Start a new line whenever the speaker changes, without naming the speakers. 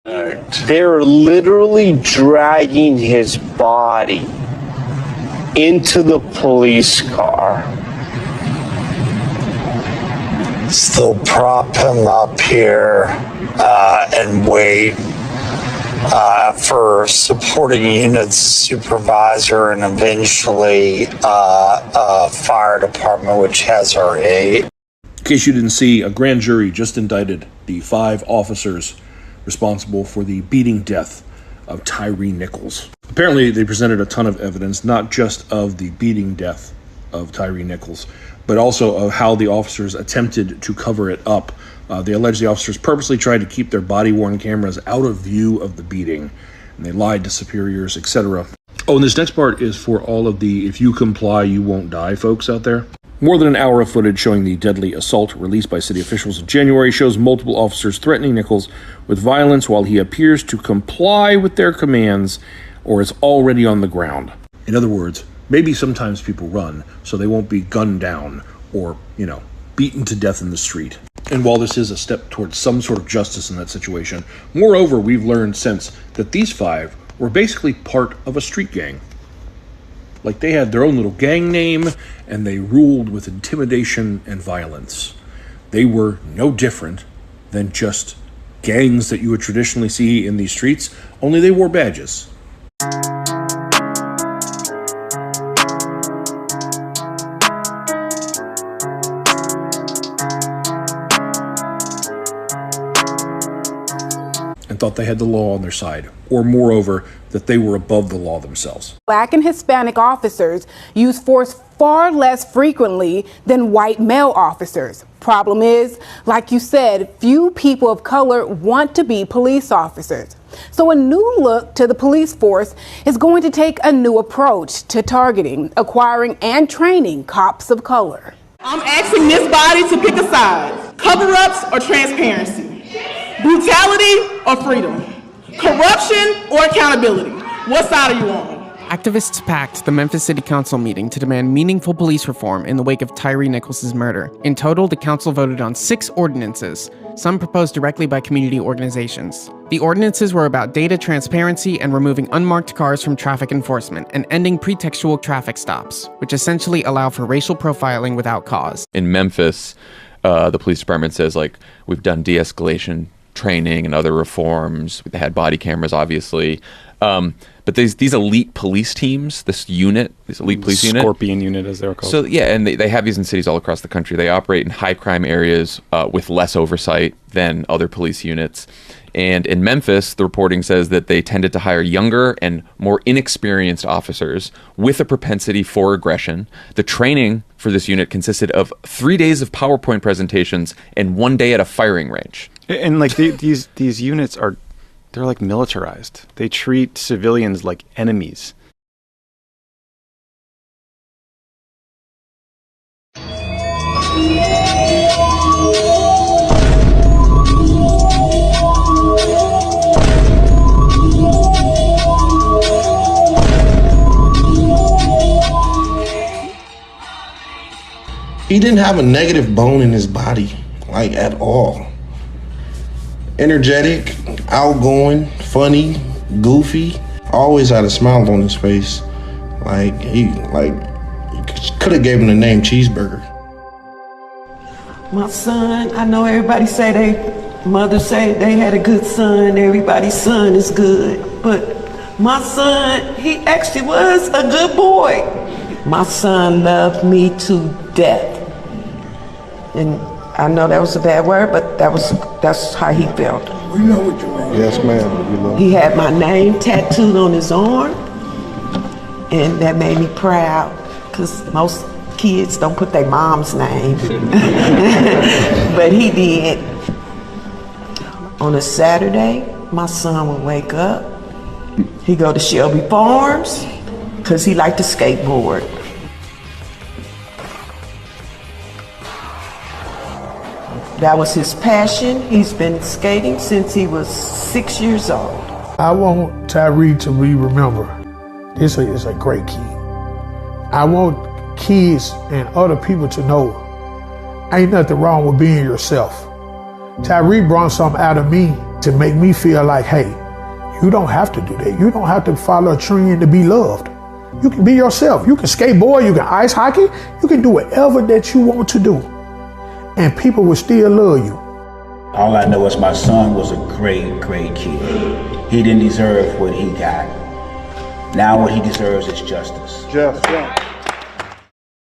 They're literally dragging his body into the police car.
They'll prop him up here and wait for supporting units supervisor and eventually fire department, which has our 8.
In case you didn't see, a grand jury just indicted the 5 officers responsible for the beating death of Tyre Nichols. Apparently, they presented a ton of evidence, not just of the beating death of Tyre Nichols, but also of how the officers attempted to cover it up. They allege the officers purposely tried to keep their body-worn cameras out of view of the beating, and they lied to superiors, etc. Oh, and this next part is for all of the "if you comply, you won't die" folks out there. More than an hour of footage showing the deadly assault released by city officials in January shows multiple officers threatening Nichols with violence while he appears to comply with their commands or is already on the ground. In other words, maybe sometimes people run so they won't be gunned down or, beaten to death in the street. And while this is a step towards some sort of justice in that situation, moreover, we've learned since that these 5 were basically part of a street gang. Like, they had their own little gang name, and they ruled with intimidation and violence. They were no different than just gangs that you would traditionally see in these streets, only they wore badges. And thought they had the law on their side, or moreover, that they were above the law themselves.
Black and Hispanic officers use force far less frequently than white male officers. Problem is, like you said, few people of color want to be police officers. So a new look to the police force is going to take a new approach to targeting, acquiring, and training cops of color.
I'm asking this body to pick a side: cover-ups or transparency, brutality or freedom, corruption or accountability. What side are you on?
Activists packed the Memphis City Council meeting to demand meaningful police reform in the wake of Tyre Nichols' murder. In total, the council voted on 6 ordinances, some proposed directly by community organizations. The ordinances were about data transparency and removing unmarked cars from traffic enforcement and ending pretextual traffic stops, which essentially allow for racial profiling without cause.
In Memphis, the police department says, we've done de-escalation training and other reforms. They had body cameras, obviously. But these elite police teams, this elite police unit.
Scorpion unit, as they're called.
So, yeah, and they have these in cities all across the country. They operate in high crime areas with less oversight than other police units. And in Memphis, the reporting says that they tended to hire younger and more inexperienced officers with a propensity for aggression. The training for this unit consisted of 3 days of PowerPoint presentations and 1 day at a firing range.
And these units they're militarized. They treat civilians like enemies.
He didn't have a negative bone in his body, at all. Energetic, outgoing, funny, goofy, always had a smile on his face. He could have gave him the name Cheeseburger.
My son, I know everybody say mothers say they had a good son, everybody's son is good, but my son, he actually was a good boy. My son loved me to death. And I know that was a bad word, but that's how he felt.
We know what you mean. Yes, ma'am.
He had my name tattooed on his arm, and that made me proud, because most kids don't put their mom's name. But he did. On a Saturday, my son would wake up. He'd go to Shelby Farms, because he liked to skateboard. That was his passion. He's been skating since he was 6 years old.
I want Tyre to be remembered. This is a great kid. I want kids and other people to know ain't nothing wrong with being yourself. Tyre brought something out of me to make me feel like, hey, you don't have to do that. You don't have to follow a trend to be loved. You can be yourself. You can skateboard, you can ice hockey, you can do whatever that you want to do. And people will still love you.
All I know is my son was a great, great kid. He didn't deserve what he got. Now what he deserves is justice.
Justice.